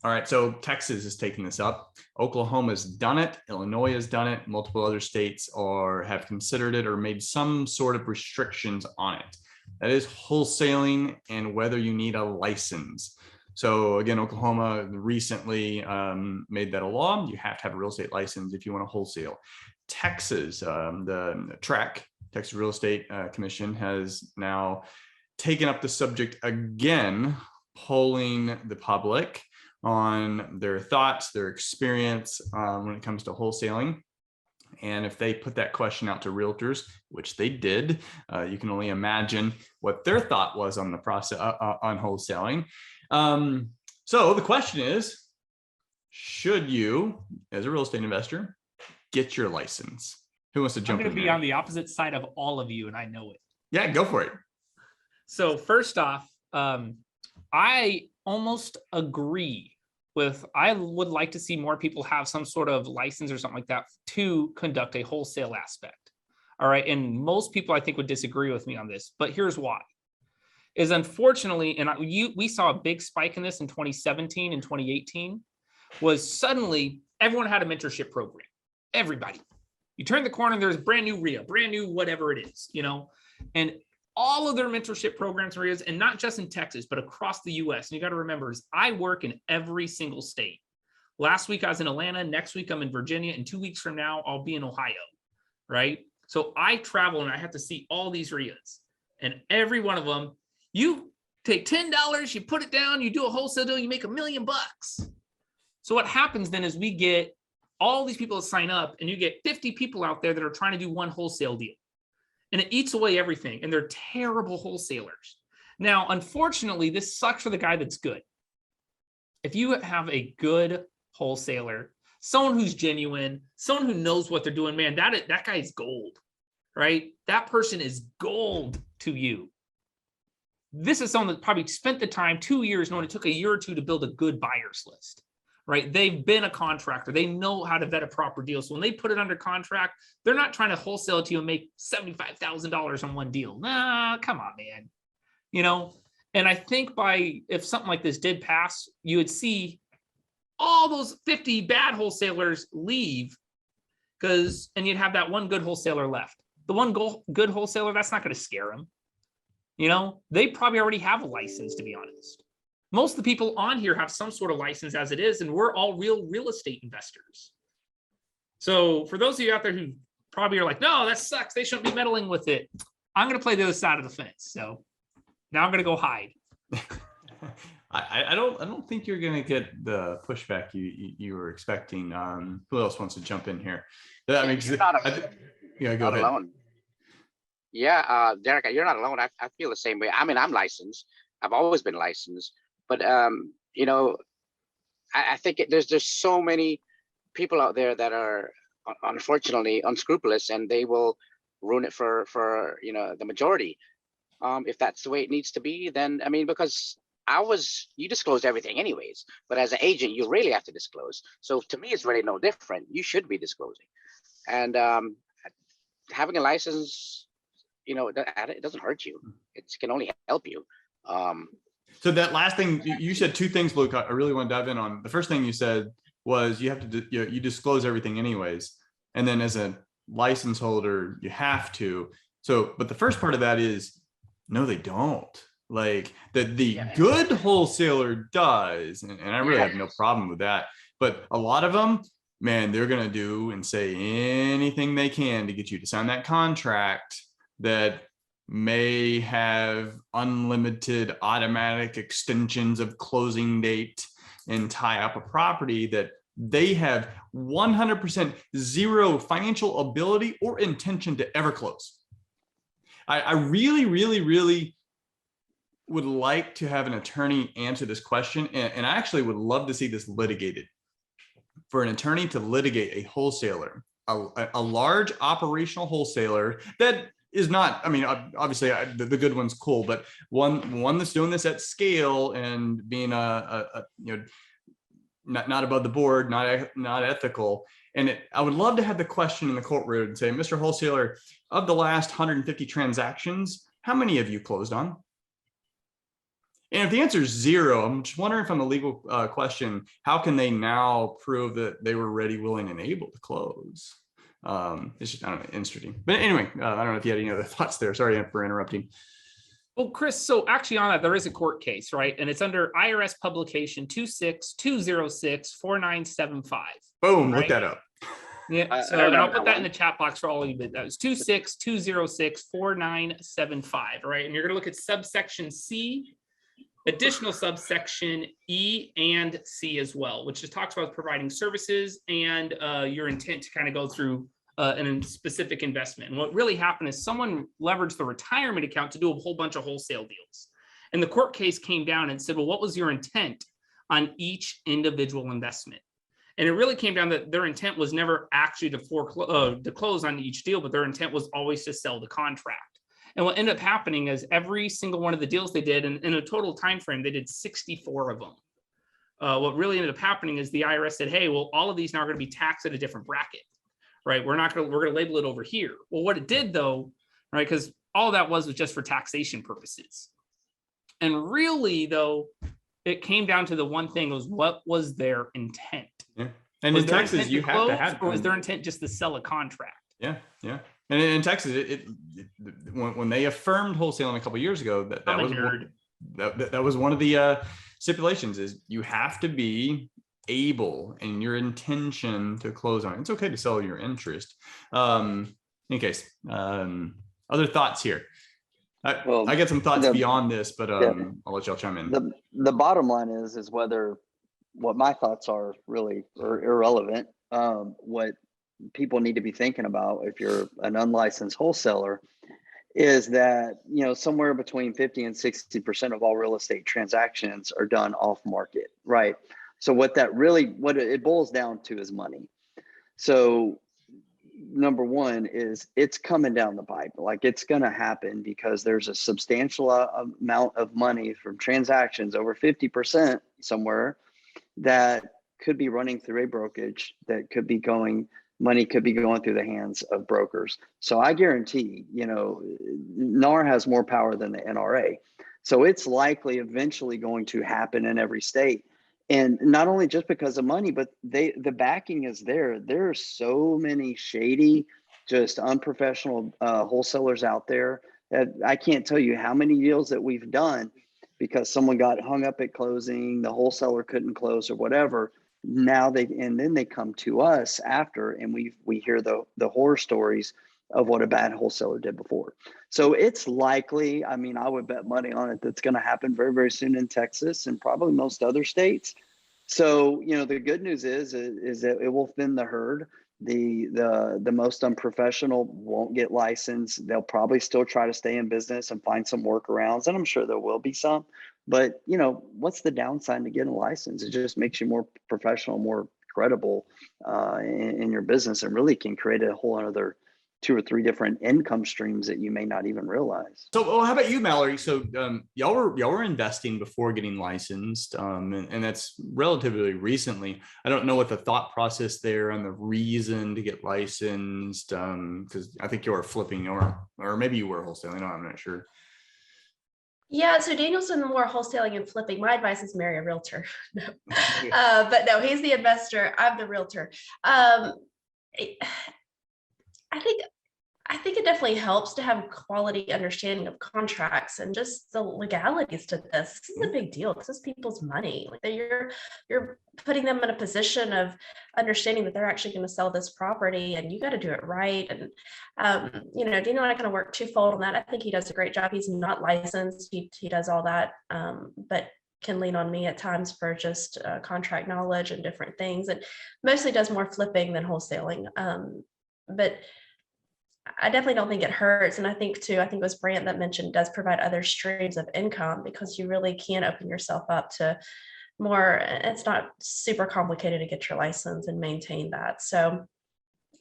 All right, so Texas is taking this up. Oklahoma's done it. Illinois has done it. Multiple other states have considered it or made some sort of restrictions on it. That is wholesaling and whether you need a license. So again, Oklahoma recently made that a law. You have to have a real estate license if you want to wholesale. Texas, the TREC, Texas Real Estate Commission, has now taken up the subject again, polling the public on their thoughts, their experience when it comes to wholesaling. And if they put that question out to realtors, which they did, you can only imagine what their thought was on the process on wholesaling. So the question is, should you, as a real estate investor, get your license? Who wants to jump in? I'm going to be on the opposite side of all of you, and I know it. Yeah, go for it. So first off, I almost agree with, I would like to see more people have some sort of license or something like that to conduct a wholesale aspect. All right. And most people I think would disagree with me on this, but here's why. Is unfortunately, and we saw a big spike in this in 2017 and 2018, was suddenly everyone had a mentorship program. Everybody. You turn the corner, there's brand new RIA, brand new whatever it is, and all of their mentorship programs, RIAs, and not just in Texas, but across the US. And you got to remember, is I work in every single state. Last week I was in Atlanta. Next week I'm in Virginia. And 2 weeks from now, I'll be in Ohio, right? So I travel and I have to see all these RIAs. And every one of them, you take $10, you put it down, you do a wholesale deal, you make $1 million. So what happens then is we get all these people that sign up, and you get 50 people out there that are trying to do one wholesale deal. And it eats away everything. And they're terrible wholesalers. Now, unfortunately, this sucks for the guy that's good. If you have a good wholesaler, someone who's genuine, someone who knows what they're doing, man, that guy is gold, right? That person is gold to you. This is someone that probably spent the time 2 years knowing it took a year or two to build a good buyer's list. Right? They've been a contractor. They know how to vet a proper deal. So when they put it under contract, they're not trying to wholesale it to you and make $75,000 on one deal. Nah, come on, man. And I think if something like this did pass, you would see all those 50 bad wholesalers leave and you'd have that one good wholesaler left. The one good wholesaler, that's not going to scare them. They probably already have a license, to be honest. Most of the people on here have some sort of license as it is, and we're all real estate investors. So for those of you out there who probably are like, no, that sucks, they shouldn't be meddling with it, I'm going to play the other side of the fence. So now I'm going to go hide. I don't think you're going to get the pushback you were expecting. Who else wants to jump in here? Go ahead. Alone. Yeah, Derek, you're not alone. I feel the same way. I mean, I'm licensed. I've always been licensed. But, I think there's so many people out there that are unfortunately unscrupulous, and they will ruin it for the majority. If that's the way it needs to be, then, because you disclose everything anyways, but as an agent, you really have to disclose. So to me, it's really no different. You should be disclosing. And having a license, it doesn't hurt you. It can only help you. So that last thing, you said two things, Luke, I really want to dive in on. The first thing you said was you have to, you disclose everything anyways. And then as a license holder, you have to. So, but the first part of that is, no, they don't. Like the good wholesaler does. And I really have no problem with that. But a lot of them, man, they're going to do and say anything they can to get you to sign that contract that may have unlimited automatic extensions of closing date and tie up a property that they have 100% zero financial ability or intention to ever close. I really, really, really would like to have an attorney answer this question. And I actually would love to see this litigated. For an attorney to litigate a wholesaler, a large operational wholesaler that is not, obviously the good one's cool, but one that's doing this at scale and being not above the board, not ethical. And I would love to have the question in the courtroom and say, Mr. Wholesaler, of the last 150 transactions, how many have you closed on? And if the answer is 0, I'm just wondering from a legal question, how can they now prove that they were ready, willing, and able to close? It's just, I don't know, interesting. But anyway, I don't know if you had any other thoughts there. Sorry for interrupting. Well, Chris, so actually on that, there is a court case, right? And it's under IRS publication 262064975. Boom, Right. look that up. Yeah, I so and I'll remember put that that in the chat box for all of you, but that was 262064975, right? And you're gonna look at subsection C, additional subsection E and C as well, which just talks about providing services and your intent to kind of go through a specific investment. And what really happened is someone leveraged the retirement account to do a whole bunch of wholesale deals. And the court case came down and said, well, what was your intent on each individual investment? And it really came down that their intent was never actually to close on each deal, but their intent was always to sell the contract. And what ended up happening is every single one of the deals they did, and in a total time frame, they did 64 of them. What really ended up happening is the IRS said, hey, well, all of these now are going to be taxed at a different bracket, right? We're going to label it over here. Well, what it did though, right? Because all that was just for taxation purposes. And really though, it came down to the one thing was what was their intent? Yeah. And Was in their Texas, intent you to have to close, have. or was their intent just to sell a contract? Yeah, yeah. And in Texas, when they affirmed wholesaling a couple of years ago, that I'm a was nerd. that was one of the stipulations is you have to be able and your intention to close on it. It's okay to sell your interest. In case, other thoughts here. I get some thoughts beyond this, but I'll let y'all chime in. The bottom line is whether what my thoughts are really are irrelevant. What people need to be thinking about if you're an unlicensed wholesaler is that, you know, somewhere between 50 and 60% of all real estate transactions are done off market, right? So what it boils down to is money. So number one is it's coming down the pipe. Like it's going to happen because there's a substantial amount of money from transactions, over 50% somewhere, that could be running through a brokerage, that could be money could be going through the hands of brokers. So I guarantee, you know, NAR has more power than the NRA. So it's likely eventually going to happen in every state. And not only just because of money, but the backing is there. There are so many shady, just unprofessional wholesalers out there that I can't tell you how many deals that we've done because someone got hung up at closing, the wholesaler couldn't close or whatever. Now then they come to us after, and we hear the horror stories of what a bad wholesaler did before. So it's likely, I mean, I would bet money on it that's going to happen very, very soon in Texas and probably most other states. So, you know, the good news is that it will thin the herd. The most unprofessional won't get licensed. They'll probably still try to stay in business and find some workarounds, and I'm sure there will be some. But, you know, what's the downside to getting a license? It just makes you more professional, more credible in your business, and really can create a whole other 2 or 3 different income streams that you may not even realize. So, well, how about you, Mallory? So, y'all were investing before getting licensed, and that's relatively recently. I don't know what the thought process there and the reason to get licensed, because I think you were flipping, or maybe you were wholesaling. I'm not sure. Yeah, so Daniel's done more wholesaling and flipping. My advice is marry a realtor. No. But no, he's the investor. I'm the realtor. I think it definitely helps to have quality understanding of contracts and just the legalities to this. This is a big deal because it's people's money. Like you're putting them in a position of understanding that they're actually going to sell this property, and you got to do it right. And you know, Daniel and I kind of work twofold on that. I think he does a great job. He's not licensed. He does all that, but can lean on me at times for just contract knowledge and different things, and mostly does more flipping than wholesaling. But I definitely don't think it hurts. And I think it was Brant that mentioned does provide other streams of income, because you really can open yourself up to more. It's not super complicated to get your license and maintain that. So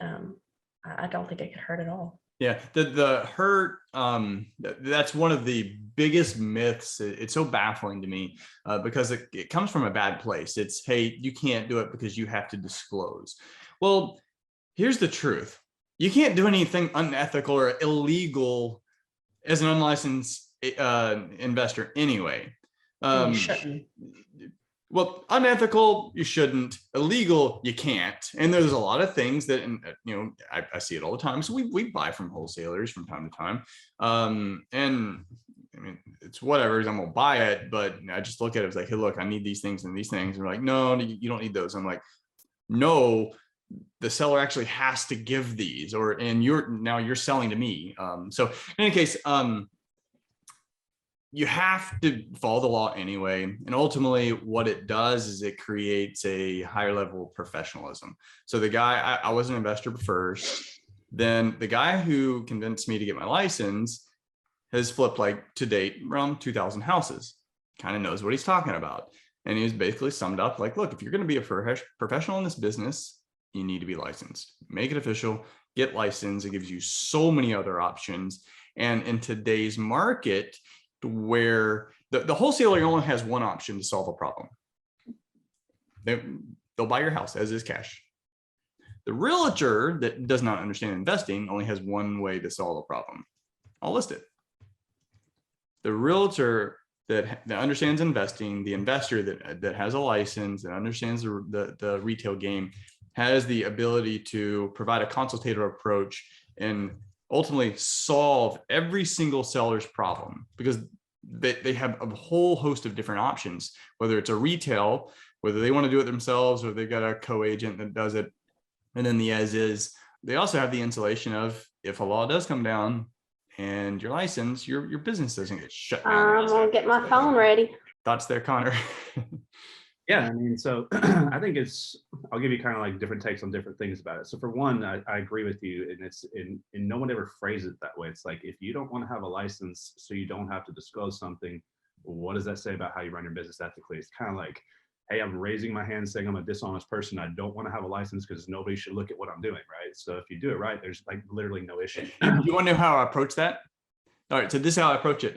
I don't think it could hurt at all. Yeah, the hurt, that's one of the biggest myths. It's so baffling to me because it comes from a bad place. It's, hey, you can't do it because you have to disclose. Well, here's the truth. You can't do anything unethical or illegal as an unlicensed investor anyway. You shouldn't. Well, unethical, you shouldn't. Illegal, you can't. And there's a lot of things that, and I see it all the time. So we buy from wholesalers from time to time. And I mean, it's whatever, I'm gonna buy it, but I just look at it as like, hey, look, I need these things and these things. And they're like, no, you don't need those. I'm like, no, the seller actually has to give these, and you're selling to me. So in any case, you have to follow the law anyway. And ultimately what it does is it creates a higher level of professionalism. So the guy, I was an investor first, then the guy who convinced me to get my license has flipped, like, to date around 2,000 houses, kind of knows what he's talking about. And he was basically summed up like, look, if you're going to be a professional in this business, you need to be licensed, make it official, get licensed. It gives you so many other options. And in today's market, where the wholesaler only has one option to solve a problem. They'll buy your house as is cash. The realtor that does not understand investing only has one way to solve a problem. I'll list it. The realtor that understands investing, the investor that has a license and understands the retail game, has the ability to provide a consultative approach and ultimately solve every single seller's problem, because they have a whole host of different options, whether it's a retail, whether they want to do it themselves, or they've got a co-agent that does it. And then the as is, they also have the insulation of, if a law does come down and your license, your business doesn't get shut down. I'm gonna get my phone ready. Thoughts there, Connor? Yeah, I mean, so I think I'll give you kind of like different takes on different things about it. So for one, I agree with you, and and no one ever phrases it that way. It's like, if you don't want to have a license so you don't have to disclose something, what does that say about how you run your business ethically? It's kind of like, hey, I'm raising my hand saying I'm a dishonest person. I don't want to have a license because nobody should look at what I'm doing, right? So if you do it right, there's like literally no issue. You want to know how I approach that? All right, so this is how I approach it.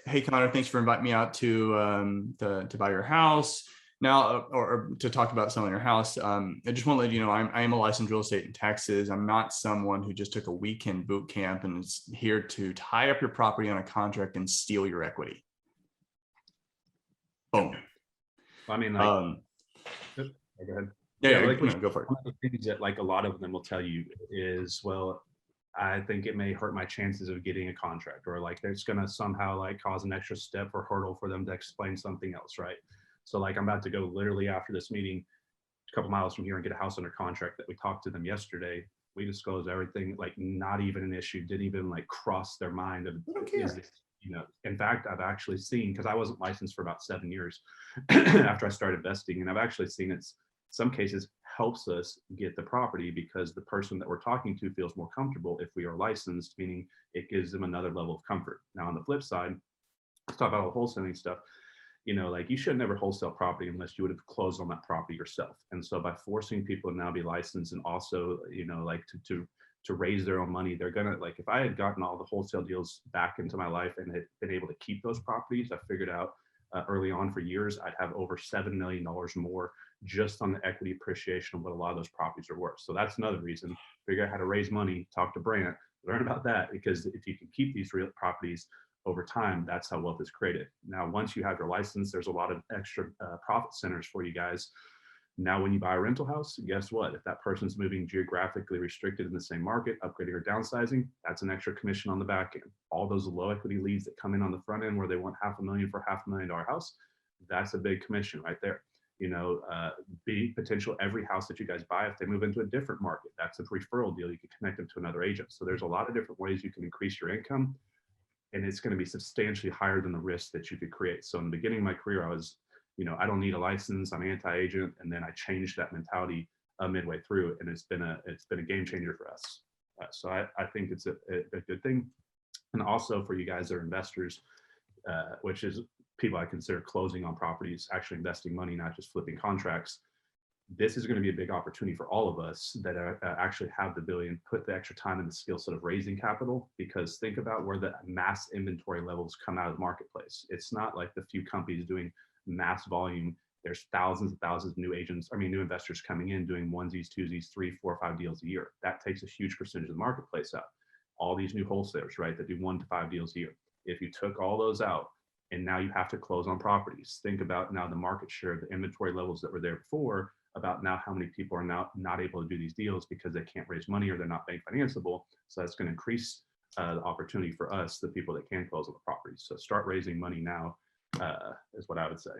Hey Connor, thanks for inviting me out to buy your house now, or to talk about selling your house. I just want to let you know, I am a licensed real estate in Texas. I'm not someone who just took a weekend boot camp and is here to tie up your property on a contract and steal your equity. Boom. I mean, like, go ahead. Yeah, like, go for it. One of the things that like a lot of them will tell you is, well, I think it may hurt my chances of getting a contract, or like it's going to somehow like cause an extra step or hurdle for them to explain something else, right? So like, I'm about to go literally after this meeting a couple miles from here and get a house under contract that we talked to them yesterday. We disclosed everything, like not even an issue, didn't even like cross their mind of, is this, in fact, I've actually seen, because I wasn't licensed for about 7 years after I started investing, and I've actually seen it's some cases helps us get the property because the person that we're talking to feels more comfortable if we are licensed, meaning it gives them another level of comfort. Now, on the flip side, let's talk about all the wholesaling stuff. Like you should never wholesale property unless you would have closed on that property yourself. And so by forcing people to now be licensed and also, like to raise their own money, they're gonna, like, if I had gotten all the wholesale deals back into my life and had been able to keep those properties, I figured out early on for years, I'd have over $7 million more just on the equity appreciation of what a lot of those properties are worth. So that's another reason. Figure out how to raise money, talk to Brant, learn about that, because if you can keep these real properties over time, that's how wealth is created. Now, once you have your license, there's a lot of extra profit centers for you guys. Now, when you buy a rental house, guess what? If that person's moving geographically restricted in the same market, upgrading or downsizing, that's an extra commission on the back end. All those low equity leads that come in on the front end where they want $500,000 for a $500,000 house, that's a big commission right there. Be potential every house that you guys buy, if they move into a different market, that's a referral deal. You can connect them to another agent. So there's a lot of different ways you can increase your income, and it's going to be substantially higher than the risk that you could create. So in the beginning of my career, I was, I don't need a license, I'm anti-agent. And then I changed that mentality midway through, and it's been a game changer for us. So I think it's a good thing. And also for you guys that are investors, which is people I consider closing on properties, actually investing money, not just flipping contracts. This is going to be a big opportunity for all of us that actually have the ability and put the extra time and the skill set of raising capital, because think about where the mass inventory levels come out of the marketplace. It's not like the few companies doing mass volume. There's thousands and thousands of new investors coming in doing onesies, twosies, 3, 4, 5 deals a year. That takes a huge percentage of the marketplace out. All these new wholesalers, right, that do 1 to 5 deals a year. If you took all those out and now you have to close on properties. Think about now the market share, the inventory levels that were there before, about now how many people are now not able to do these deals because they can't raise money or they're not bank financeable. So that's going to increase the opportunity for us, the people that can close on the properties. So start raising money now is what I would say.